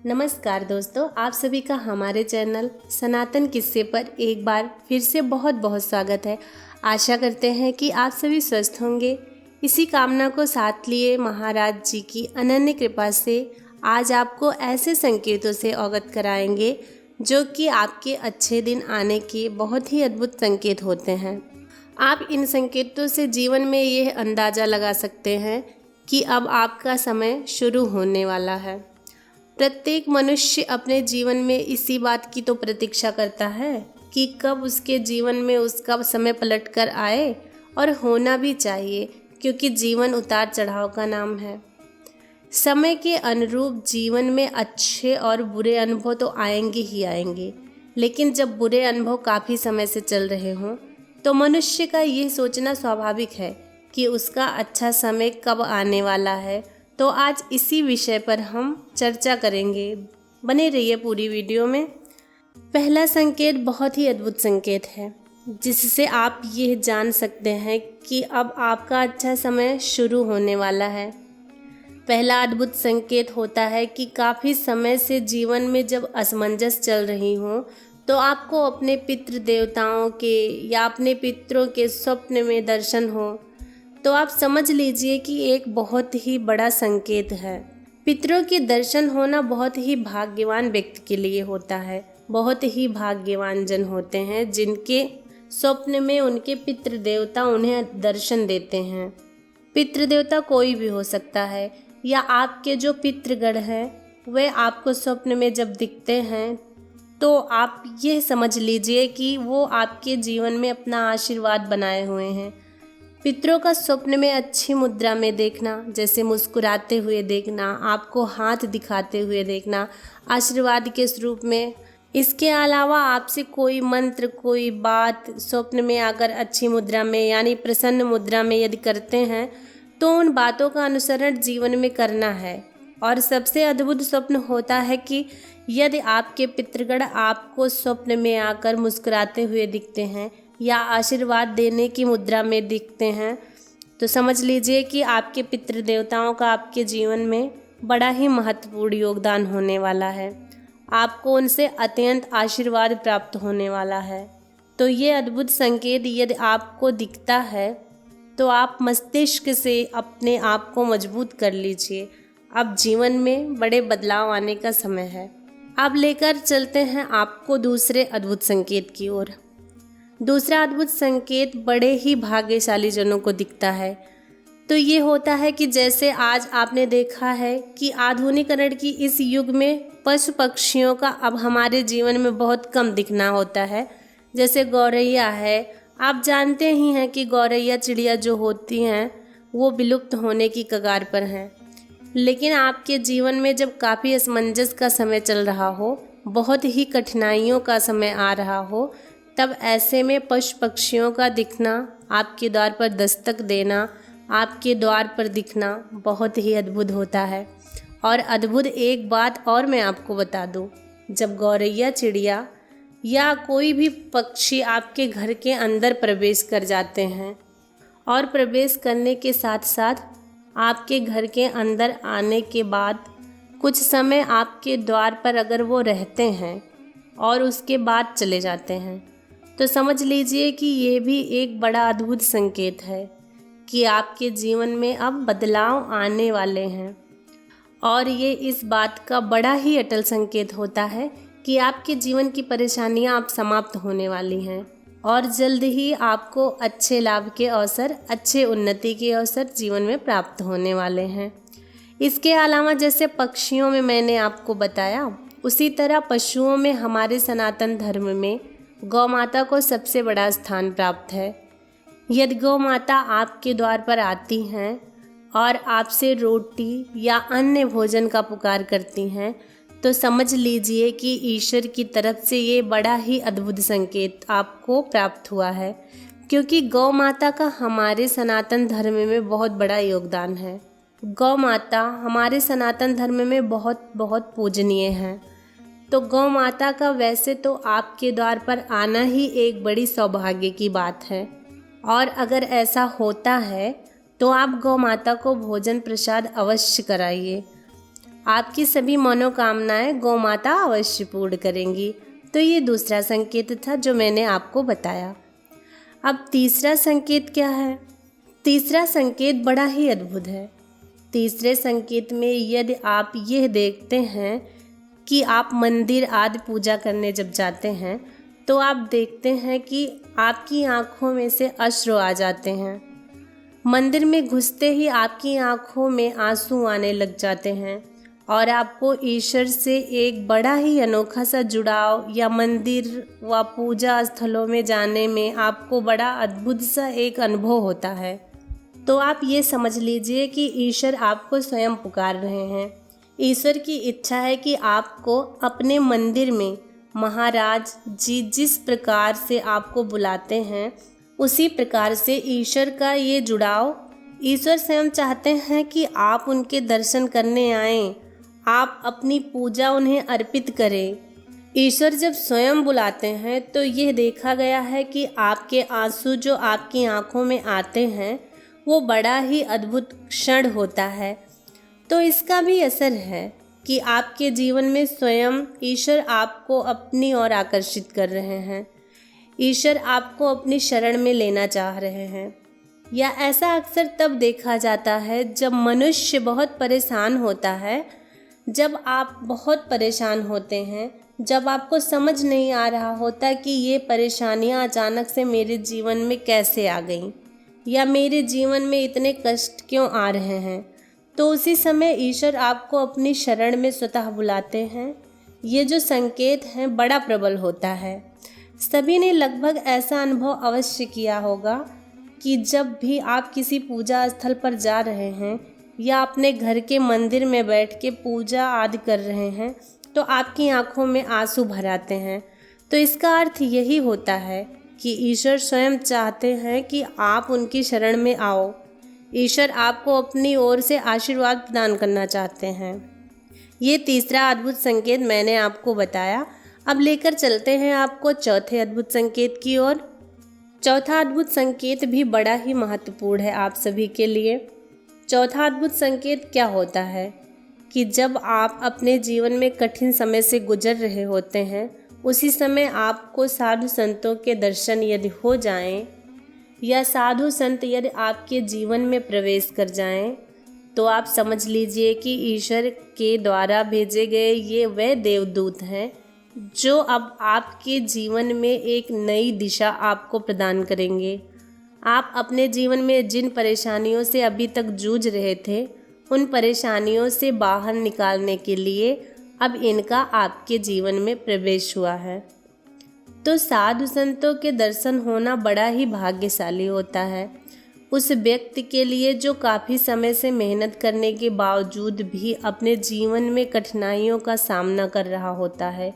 नमस्कार दोस्तों, आप सभी का हमारे चैनल सनातन किस्से पर एक बार फिर से बहुत बहुत स्वागत है। आशा करते हैं कि आप सभी स्वस्थ होंगे। इसी कामना को साथ लिए महाराज जी की अनन्य कृपा से आज आपको ऐसे संकेतों से अवगत कराएंगे जो कि आपके अच्छे दिन आने के बहुत ही अद्भुत संकेत होते हैं। आप इन संकेतों से जीवन में यह अंदाज़ा लगा सकते हैं कि अब आपका समय शुरू होने वाला है। प्रत्येक मनुष्य अपने जीवन में इसी बात की तो प्रतीक्षा करता है कि कब उसके जीवन में उसका समय पलट कर आए, और होना भी चाहिए क्योंकि जीवन उतार चढ़ाव का नाम है। समय के अनुरूप जीवन में अच्छे और बुरे अनुभव तो आएंगे ही आएंगे, लेकिन जब बुरे अनुभव काफ़ी समय से चल रहे हों तो मनुष्य का ये सोचना स्वाभाविक है कि उसका अच्छा समय कब आने वाला है। तो आज इसी विषय पर हम चर्चा करेंगे। बने रहिए पूरी वीडियो में। पहला संकेत बहुत ही अद्भुत संकेत है जिससे आप ये जान सकते हैं कि अब आपका अच्छा समय शुरू होने वाला है। पहला अद्भुत संकेत होता है कि काफ़ी समय से जीवन में जब असमंजस चल रही हो तो आपको अपने पितृ देवताओं के या अपने पितरों के स्वप्न में दर्शन हो, तो आप समझ लीजिए कि एक बहुत ही बड़ा संकेत है। पितरों के दर्शन होना बहुत ही भाग्यवान व्यक्ति के लिए होता है। बहुत ही भाग्यवान जन होते हैं जिनके स्वप्न में उनके पितृ देवता उन्हें दर्शन देते हैं। पितृ देवता कोई भी हो सकता है, या आपके जो पितृगण हैं वे आपको स्वप्न में जब दिखते हैं तो आप ये समझ लीजिए कि वो आपके जीवन में अपना आशीर्वाद बनाए हुए हैं। पितरों का स्वप्न में अच्छी मुद्रा में देखना, जैसे मुस्कुराते हुए देखना, आपको हाथ दिखाते हुए देखना आशीर्वाद के स्वरूप में। इसके अलावा आपसे कोई मंत्र, कोई बात स्वप्न में आकर अच्छी मुद्रा में यानी प्रसन्न मुद्रा में यदि करते हैं तो उन बातों का अनुसरण जीवन में करना है। और सबसे अद्भुत स्वप्न होता है कि यदि आपके पितृगण आपको स्वप्न में आकर मुस्कुराते हुए दिखते हैं या आशीर्वाद देने की मुद्रा में दिखते हैं तो समझ लीजिए कि आपके पितृ देवताओं का आपके जीवन में बड़ा ही महत्वपूर्ण योगदान होने वाला है। आपको उनसे अत्यंत आशीर्वाद प्राप्त होने वाला है। तो ये अद्भुत संकेत यदि आपको दिखता है तो आप मस्तिष्क से अपने आप को मजबूत कर लीजिए। अब जीवन में बड़े बदलाव आने का समय है। अब लेकर चलते हैं आपको दूसरे अद्भुत संकेत की ओर। दूसरा अद्भुत संकेत बड़े ही भाग्यशाली जनों को दिखता है। तो ये होता है कि जैसे आज आपने देखा है कि आधुनिकीकरण की इस युग में पशु पक्षियों का अब हमारे जीवन में बहुत कम दिखना होता है। जैसे गौरैया है, आप जानते ही हैं कि गौरैया चिड़िया जो होती हैं वो विलुप्त होने की कगार पर हैं। लेकिन आपके जीवन में जब काफ़ी असमंजस का समय चल रहा हो, बहुत ही कठिनाइयों का समय आ रहा हो, तब ऐसे में पशु पक्षियों का दिखना, आपके द्वार पर दस्तक देना, आपके द्वार पर दिखना बहुत ही अद्भुत होता है। और अद्भुत एक बात और मैं आपको बता दूं, जब गौरैया चिड़िया या कोई भी पक्षी आपके घर के अंदर प्रवेश कर जाते हैं और प्रवेश करने के साथ साथ आपके घर के अंदर आने के बाद कुछ समय आपके द्वार पर अगर वो रहते हैं और उसके बाद चले जाते हैं तो समझ लीजिए कि ये भी एक बड़ा अद्भुत संकेत है कि आपके जीवन में अब बदलाव आने वाले हैं। और ये इस बात का बड़ा ही अटल संकेत होता है कि आपके जीवन की परेशानियां अब समाप्त होने वाली हैं और जल्द ही आपको अच्छे लाभ के अवसर, अच्छे उन्नति के अवसर जीवन में प्राप्त होने वाले हैं। इसके अलावा जैसे पक्षियों में मैंने आपको बताया, उसी तरह पशुओं में हमारे सनातन धर्म में गौ माता को सबसे बड़ा स्थान प्राप्त है। यदि गौ माता आपके द्वार पर आती हैं और आपसे रोटी या अन्य भोजन का पुकार करती हैं तो समझ लीजिए कि ईश्वर की तरफ से ये बड़ा ही अद्भुत संकेत आपको प्राप्त हुआ है, क्योंकि गौ माता का हमारे सनातन धर्म में बहुत बड़ा योगदान है। गौ माता हमारे सनातन धर्म में बहुत बहुत पूजनीय है। तो गौ माता का वैसे तो आपके द्वार पर आना ही एक बड़ी सौभाग्य की बात है, और अगर ऐसा होता है तो आप गौ माता को भोजन प्रसाद अवश्य कराइए। आपकी सभी मनोकामनाएं गौ माता अवश्य पूर्ण करेंगी। तो ये दूसरा संकेत था जो मैंने आपको बताया। अब तीसरा संकेत क्या है? तीसरा संकेत बड़ा ही अद्भुत है। तीसरे संकेत में यदि आप यह देखते हैं कि आप मंदिर आदि पूजा करने जब जाते हैं तो आप देखते हैं कि आपकी आंखों में से अश्रु आ जाते हैं। मंदिर में घुसते ही आपकी आंखों में आंसू आने लग जाते हैं और आपको ईश्वर से एक बड़ा ही अनोखा सा जुड़ाव या मंदिर व पूजा स्थलों में जाने में आपको बड़ा अद्भुत सा एक अनुभव होता है। तो आप ये समझ लीजिए कि ईश्वर आपको स्वयं पुकार रहे हैं। ईश्वर की इच्छा है कि आपको अपने मंदिर में महाराज जी जिस प्रकार से आपको बुलाते हैं उसी प्रकार से ईश्वर का ये जुड़ाव, ईश्वर स्वयं चाहते हैं कि आप उनके दर्शन करने आएं, आप अपनी पूजा उन्हें अर्पित करें। ईश्वर जब स्वयं बुलाते हैं तो यह देखा गया है कि आपके आंसू जो आपकी आंखों में आते हैं वो बड़ा ही अद्भुत क्षण होता है। तो इसका भी असर है कि आपके जीवन में स्वयं ईश्वर आपको अपनी ओर आकर्षित कर रहे हैं। ईश्वर आपको अपनी शरण में लेना चाह रहे हैं। या ऐसा अक्सर तब देखा जाता है जब मनुष्य बहुत परेशान होता है, जब आप बहुत परेशान होते हैं, जब आपको समझ नहीं आ रहा होता कि ये परेशानियां अचानक से मेरे जीवन में कैसे आ गईं या मेरे जीवन में इतने कष्ट क्यों आ रहे हैं, तो उसी समय ईश्वर आपको अपनी शरण में स्वतः बुलाते हैं। ये जो संकेत है बड़ा प्रबल होता है। सभी ने लगभग ऐसा अनुभव अवश्य किया होगा कि जब भी आप किसी पूजा स्थल पर जा रहे हैं या अपने घर के मंदिर में बैठ के पूजा आदि कर रहे हैं तो आपकी आंखों में आंसू भर आते हैं। तो इसका अर्थ यही होता है कि ईश्वर स्वयं चाहते हैं कि आप उनकी शरण में आओ। ईश्वर आपको अपनी ओर से आशीर्वाद प्रदान करना चाहते हैं। ये तीसरा अद्भुत संकेत मैंने आपको बताया। अब लेकर चलते हैं आपको चौथे अद्भुत संकेत की ओर। चौथा अद्भुत संकेत भी बड़ा ही महत्वपूर्ण है आप सभी के लिए। चौथा अद्भुत संकेत क्या होता है कि जब आप अपने जीवन में कठिन समय से गुजर रहे होते हैं उसी समय आपको साधु संतों के दर्शन यदि हो जाएं या साधु संत यदि आपके जीवन में प्रवेश कर जाएं तो आप समझ लीजिए कि ईश्वर के द्वारा भेजे गए ये वे देवदूत हैं जो अब आपके जीवन में एक नई दिशा आपको प्रदान करेंगे। आप अपने जीवन में जिन परेशानियों से अभी तक जूझ रहे थे उन परेशानियों से बाहर निकालने के लिए अब इनका आपके जीवन में प्रवेश हुआ है। तो साधु संतों के दर्शन होना बड़ा ही भाग्यशाली होता है उस व्यक्ति के लिए जो काफ़ी समय से मेहनत करने के बावजूद भी अपने जीवन में कठिनाइयों का सामना कर रहा होता है।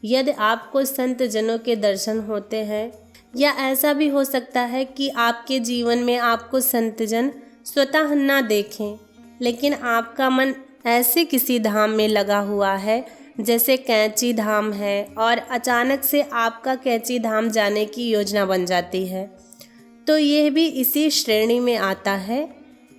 यदि आपको संत जनों के दर्शन होते हैं या ऐसा भी हो सकता है कि आपके जीवन में आपको संतजन स्वतः ना देखें लेकिन आपका मन ऐसे किसी धाम में लगा हुआ है जैसे कैंची धाम है और अचानक से आपका कैंची धाम जाने की योजना बन जाती है, तो यह भी इसी श्रेणी में आता है।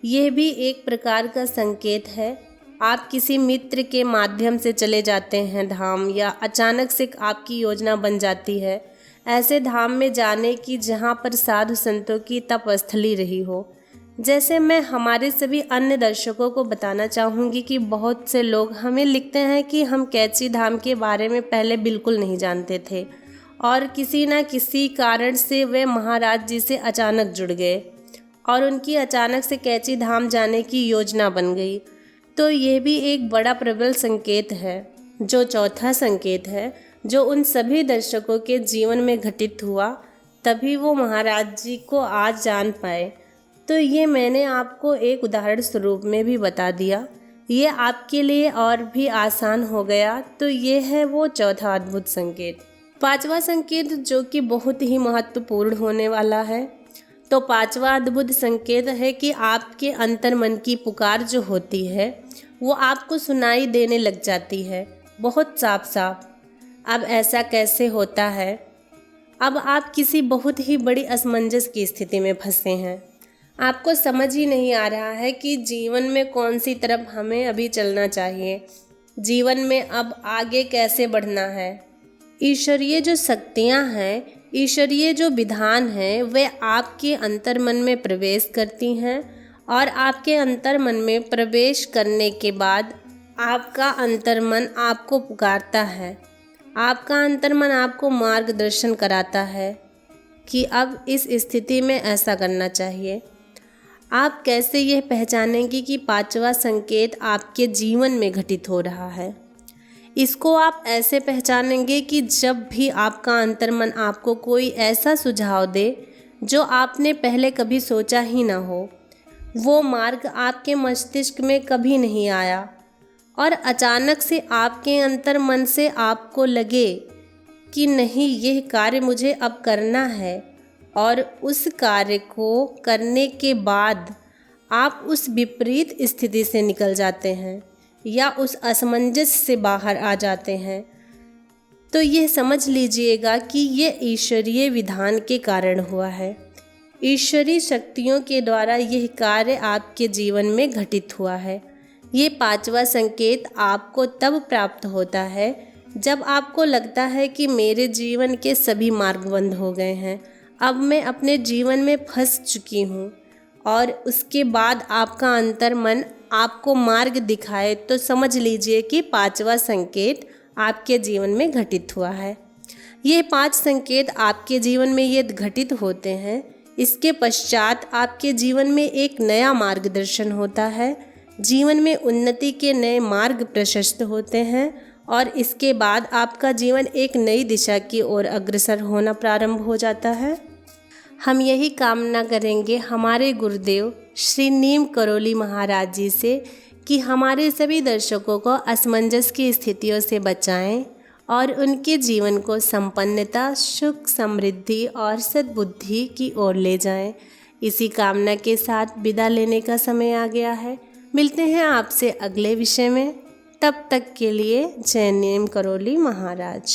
यह भी एक प्रकार का संकेत है। आप किसी मित्र के माध्यम से चले जाते हैं धाम या अचानक से आपकी योजना बन जाती है ऐसे धाम में जाने की जहाँ पर साधु संतों की तपस्थली रही हो। जैसे मैं हमारे सभी अन्य दर्शकों को बताना चाहूँगी कि बहुत से लोग हमें लिखते हैं कि हम कैंची धाम के बारे में पहले बिल्कुल नहीं जानते थे और किसी न किसी कारण से वे महाराज जी से अचानक जुड़ गए और उनकी अचानक से कैंची धाम जाने की योजना बन गई। तो ये भी एक बड़ा प्रबल संकेत है। जो चौथा संकेत है जो उन सभी दर्शकों के जीवन में घटित हुआ तभी वो महाराज जी को आज जान पाए। तो ये मैंने आपको एक उदाहरण स्वरूप में भी बता दिया, ये आपके लिए और भी आसान हो गया। तो ये है वो चौथा अद्भुत संकेत। पांचवा संकेत जो कि बहुत ही महत्वपूर्ण होने वाला है। तो पांचवा अद्भुत संकेत है कि आपके अंतर मन की पुकार जो होती है वो आपको सुनाई देने लग जाती है बहुत साफ साफ। अब ऐसा कैसे होता है? अब आप किसी बहुत ही बड़ी असमंजस की स्थिति में फंसे हैं। आपको समझ ही नहीं आ रहा है कि जीवन में कौन सी तरफ हमें अभी चलना चाहिए, जीवन में अब आगे कैसे बढ़ना है। ईश्वरीय जो शक्तियाँ हैं, ईश्वरीय जो विधान हैं, वे आपके अंतर्मन में प्रवेश करती हैं और आपके अंतर्मन में प्रवेश करने के बाद आपका अंतर्मन आपको पुकारता है। आपका अंतर्मन आपको मार्गदर्शन कराता है कि अब इस स्थिति में ऐसा करना चाहिए। आप कैसे यह पहचानेंगे कि पांचवा संकेत आपके जीवन में घटित हो रहा है? इसको आप ऐसे पहचानेंगे कि जब भी आपका अंतर्मन आपको कोई ऐसा सुझाव दे जो आपने पहले कभी सोचा ही ना हो, वो मार्ग आपके मस्तिष्क में कभी नहीं आया और अचानक से आपके अंतर्मन से आपको लगे कि नहीं, यह कार्य मुझे अब करना है, और उस कार्य को करने के बाद आप उस विपरीत स्थिति से निकल जाते हैं या उस असमंजस से बाहर आ जाते हैं, तो यह समझ लीजिएगा कि यह ईश्वरीय विधान के कारण हुआ है। ईश्वरीय शक्तियों के द्वारा यह कार्य आपके जीवन में घटित हुआ है। ये पांचवा संकेत आपको तब प्राप्त होता है जब आपको लगता है कि मेरे जीवन के सभी मार्ग बंद हो गए हैं, अब मैं अपने जीवन में फंस चुकी हूँ, और उसके बाद आपका अंतर्मन आपको मार्ग दिखाए, तो समझ लीजिए कि पांचवा संकेत आपके जीवन में घटित हुआ है। ये 5 संकेत आपके जीवन में ये घटित होते हैं, इसके पश्चात आपके जीवन में एक नया मार्गदर्शन होता है, जीवन में उन्नति के नए मार्ग प्रशस्त होते हैं और इसके बाद आपका जीवन एक नई दिशा की ओर अग्रसर होना प्रारंभ हो जाता है। हम यही कामना करेंगे हमारे गुरुदेव श्री नीम करोली महाराज जी से कि हमारे सभी दर्शकों को असमंजस की स्थितियों से बचाएं और उनके जीवन को संपन्नता, सुख, समृद्धि और सद्बुद्धि की ओर ले जाएं। इसी कामना के साथ विदा लेने का समय आ गया है। मिलते हैं आपसे अगले विषय में। तब तक के लिए जय नीम करोली महाराज।